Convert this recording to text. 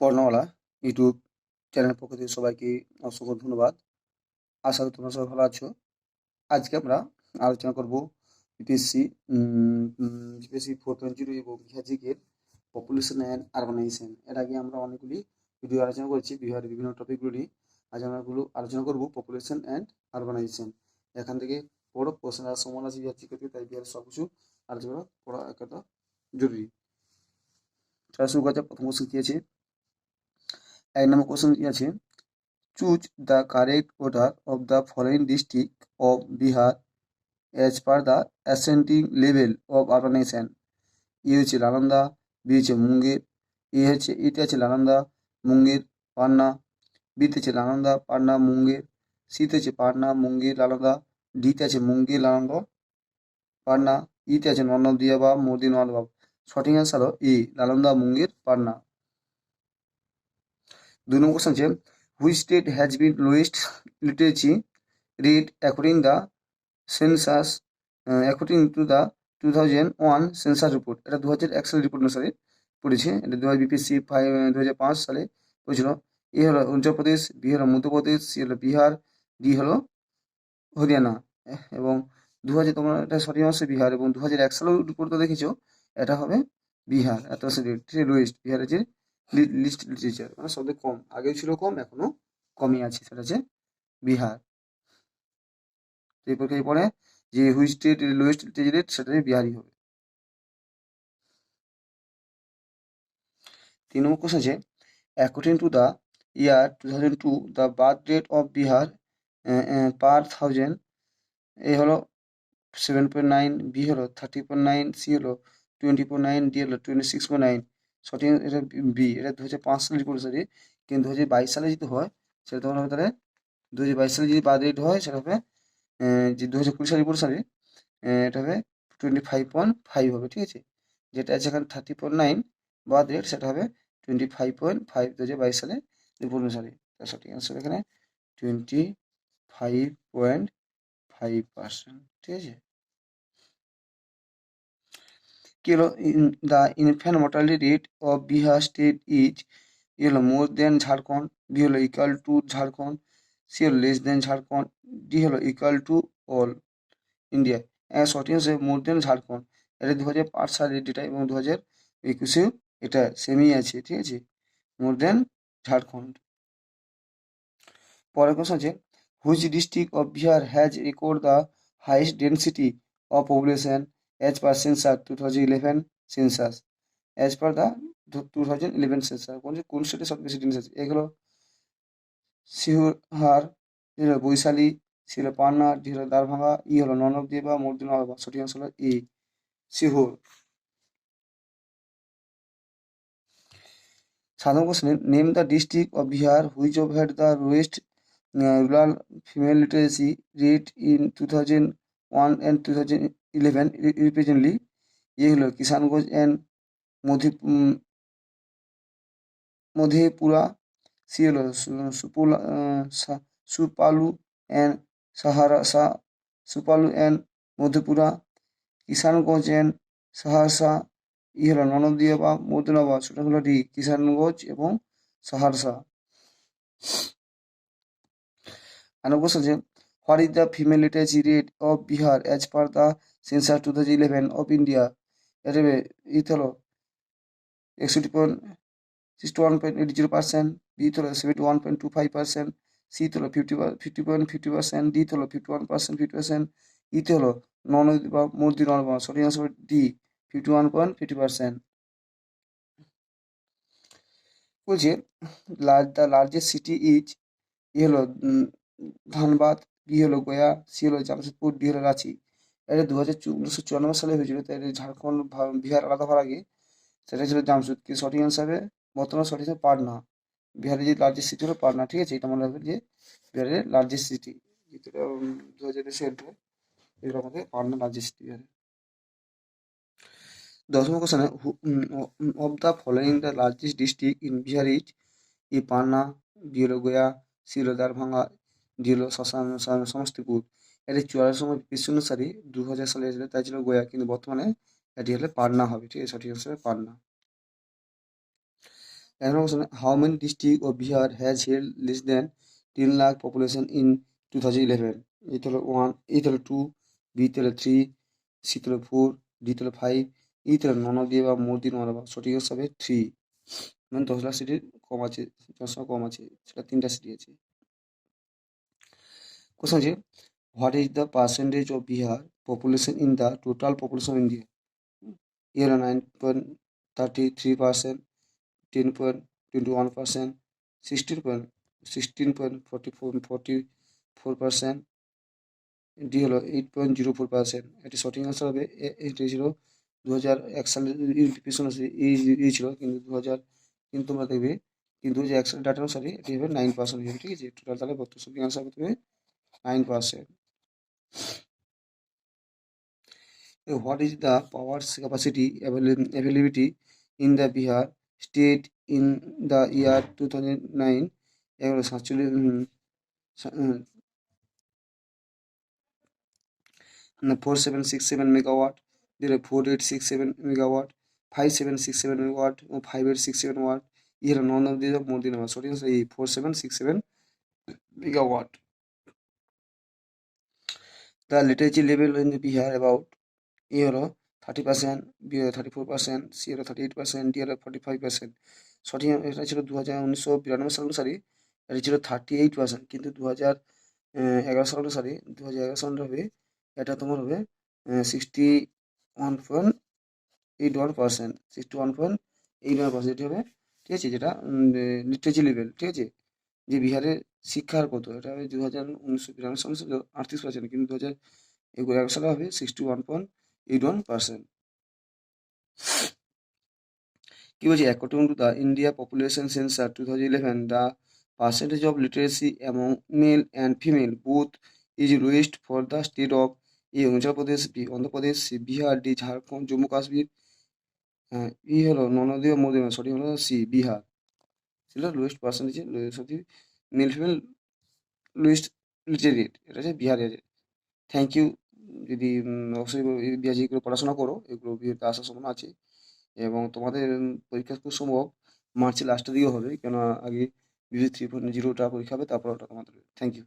বর্ণমালা ইউটিউব চ্যানেলের পক্ষ থেকে সবাইকে অসংখ্য ধন্যবাদ। আশা করি তোমরা সবাই ভালো আছো। আজকে আমরা আলোচনা করব বিপিএসসি বিপিএসসি 4.0 এবং জিকের পপুলেশন অ্যান্ড আরবানাইজেশন। এর আগে আমরা অনেকগুলি ভিডিও আলোচনা করেছি বিহারের বিভিন্ন টপিকগুলি। আজ আমরা আলোচনা করব পপুলেশন অ্যান্ড আরবানাইজেশন। এখান থেকে বড় কোশ্চেন আর সম্ভাবনা আছে বিহার জিকে, তাই বিহারের সব কিছু আলোচনা করা একটা জরুরি। তাহলে শুরু করা যাক। প্রথম কোশ্চেন কি আছে? 1 নম্বর কোশ্চেন কি আছে? Choose the correct order of the following district of Bihar as per the ascending level of urbanization. এ হচ্ছে নালন্দা, বি হচ্ছে মুঙ্গের, এতে আছে নালন্দা, মুঙ্গের, পাটনা, বিতে আছে নালন্দা, পাটনা, মুঙ্গের, সিতে আছে পাটনা, মুঙ্গের, নালন্দা, ডিতে আছে মুঙ্গের, নালন্দা, পাটনা, ইতে আছে নন্দদিয়া বা মোদি নলবাব। সঠিক অ্যান্সার হলো ই, নালন্দা, মুঙ্গের, পাটনা। 2 নম্বর কোশ্চেন আছে, which state has been lowest literacy rate according the census according to the 2001 census report. এটা 2001 সালের রিপোর্ট অনুসারে পড়েছে। এটা বিপিএসসি 2005 সালে পড়েছিল। এ হলো উত্তরপ্রদেশ, বি হলো মধ্যপ্রদেশ, সি হলো বিহার, ডি হলো হরিয়ানা। এবং 2000 তোমরা এটা সঠিক অবশ্যই বিহার, এবং 2001 সালেও রিপোর্টটা দেখেছো, এটা হবে বিহার। এত লোয়েস্ট বিহারের যে লিস্ট লিটারেচার মানে সবথেকে কম, আগেও ছিল কম, এখনো কমই আছে, সেটা হচ্ছে বিহার। এরপর পরে যে which state lowest literature rate, সেটাই বিহারই হবে। 3 নম্বর কোশ্চেন আছে, according to the year 2002 the birth rate of Bihar per thousand, A হলো 7.9, বি হলো 30.9, সি হলো 20.9, ডি হলো 26.9। সঠিক এটা বি। এটা 2005 সালের রিপোর্ট অনুসারে, কিন্তু 2022 সালে যদি হয় সেটা তখন হবে, তাহলে 2022 সালে যদি বার্থ রেট হয় সেটা হবে যে 2020 সালের রিপোর্ট অনুসারে এটা হবে 25.5 হবে, ঠিক আছে। যেটা আছে এখানে 30.9 বার্থ রেট, সেটা হবে 25.5 2022 সালে রিপোর্ট অনুসারে। তার সঠিক অ্যান্সার এখানে 25.5%, ঠিক আছে। কি হলো, the infant mortality rate of Bihar state is, A হলো মোর দেন ঝাড়খণ্ড, বি হলো ইকুয়াল টু ঝাড়খণ্ড, সি হলো লেস দেন ঝাড়খণ্ড, ডি হলো ইকুয়াল টু অল ইন্ডিয়া। সঠিক হচ্ছে মোর দেন ঝাড়খণ্ড। এটা 2005 সালের ডেটা, এবং 2021-এও এটা সেমই আছে, ঠিক আছে, মোর দেন ঝাড়খণ্ড। পরের কোশ্চেন আছে, which district of Bihar has record the highest density of population as per census 2011 census, as per the 2011 census. কোন স্টেটে সব বেশি ডেন্সিটি আছে? এগুলো শিহুরহার, ডি হলো বৈশালী, সি হলো পান্না, ডি হলো দারভাঙ্গা, ই হলো ননবদ্বীপ বা মর্দিনগর। সঠিক অ্যান্সার হলো ই, শিহুর। সাধারণ question, name the district of Bihar which of had the lowest rural female literacy rate in 2001 and 2011 রিপ্রেজেন্টলি। এ হলো কিষানগঞ্জ অ্যান্ড মধেপুরা, সি হলো Supaul and Saharsa, Supaul and Madhepura, Kishanganj and Saharsa, E হলো ননদিয়া বা মর্দিনাবাদ। সেটা হলো ডি, কিষানগঞ্জ এবং সাহারসা। আরেকটা কোশ্চেন আছে, what is the female literacy rate of Bihar as per the census 2011 of India? এটা হলো 61.80%, বি হলো 71.25%, সি হলো 50.50%, ডি হলো 51%, ই হলো নন বা মূর্তি নর্মা। সঠিক আনসার ডি, 51.50%। বলছে দ্য লার্জেস্ট সিটি ইজ, ই হলো ধানবাদ, বি হলো গয়া, সি হলো জামশেদপুর, ডি হলো রাঁচি। এটা 1994 সালে হয়েছিল, তাই এটা ঝাড়খণ্ড বিহার আলাদা হওয়ার আগে সেটা ছিল জামশেদ। কি সঠিক অ্যান্সারে বর্তমান সঠিক আছে পাটনা। বিহারের যে লার্জেস্ট সিটি হলো পাটনা, ঠিক আছে। এটা মনে রাখবেন যে বিহারের লার্জেস্ট সিটি, যেটা 2020 এগুলোর মধ্যে পাটনা লার্জেস্ট সিটি বিহারের। 10 number question, of the following the largest district in Bihar is, E Patna, B হলো গয়া, সি হলো দারভাঙ্গা, ডি হলো সমস্তিপুর। এটি 44 সময় বিশ্ব অনুসারে 2000 সালে এসেছিল, তাই ছিল গয়া, কিন্তু বর্তমানে এটি হলে পাটনা হবে, ঠিক আছে। সঠিক হিসেবে Patna. 11 question, how many district of Bihar has held less than 10 lakh population in 2011? A হলো 1, A হলো 2, B হলো 3, C হলো 4, D হলো 5, E হলো none of the above, more than one above। সঠিক আনসার হবে 3, মানে 10 লাখ সিটির কম আছে, জনসংখ্যা কম আছে, সেটা 3টা সিটি আছে। কোশ্চেন আছে, what is the percentage of Bihar population in the total population of India? A হলো 9.33%, 10.21%, 16.44%, ডি হলো 8.04%। এটি সঠিক আনসার হবে। এটি ছিল 2001 সালের ইউনিফিকেশন ছিল, কিন্তু 2000, কিন্তু তোমরা দেখবে কিন্তু 2001 সালের ডাটা অনুসারে এটি হবে 9% হবে, ঠিক আছে। টোটাল তাহলে বর্তমান সঠিক আনসার হবে 9%। What is the power capacity availability in the Bihar state in the year 2009? এগুলো 4767 মেগাওয়াট, 4867 মেগাওয়াট, 5767 মেগাওয়াট ও 5867 ওয়াট। এর নন অফ দিয়ে মোর দিন আমার সঠিক এই 4767 megawatt. The literacy level in the Bihar about এ হলো 30%, বি হলো 34%, সি হলো 38%, ডি হলো 45%। সঠিক এটা ছিল 1992 সাল অনুসারে এটা ছিল 38%, কিন্তু 2011 সাল অনুসারে 2011 সাল হবে এটা তোমার হবে 61.81%, 61.81% এটি হবে, ঠিক আছে। যেটা লিটারেচি লেভেল, ঠিক আছে, যে বিহারের শিক্ষার কত, এটা হবে 1992 সালে ছিল 38%, কিন্তু 2011 সালে হবে 61.81%। কি বলছি, according to the India population census 2011, the percentage of literacy among male and female both is lowest for the state of a Arunachal Pradesh, b Andhra Pradesh, c Bihar, d Jharkhand, Jammu Kashmir. E হলো ননদীয় মোদী, সঠিক হলো সি বিহার ছিল লোয়েস্ট পার্সেন্টেজ, সঠিক মেল ফিমেল লোয়েস্ট লিটারেট, এটা হচ্ছে বিহারে আছে। Thank you. যদি অবশ্যই বিহার পড়াশোনা করো, এগুলো বিয়েতে আসার সম্ভাবনা আছে, এবং তোমাদের পরীক্ষা খুব সম্ভব মার্চের লাস্টের দিকে হবে, কেন আগে বিবি 3.0টা পরীক্ষা হবে, তারপর ওটা তোমাদের। Thank you.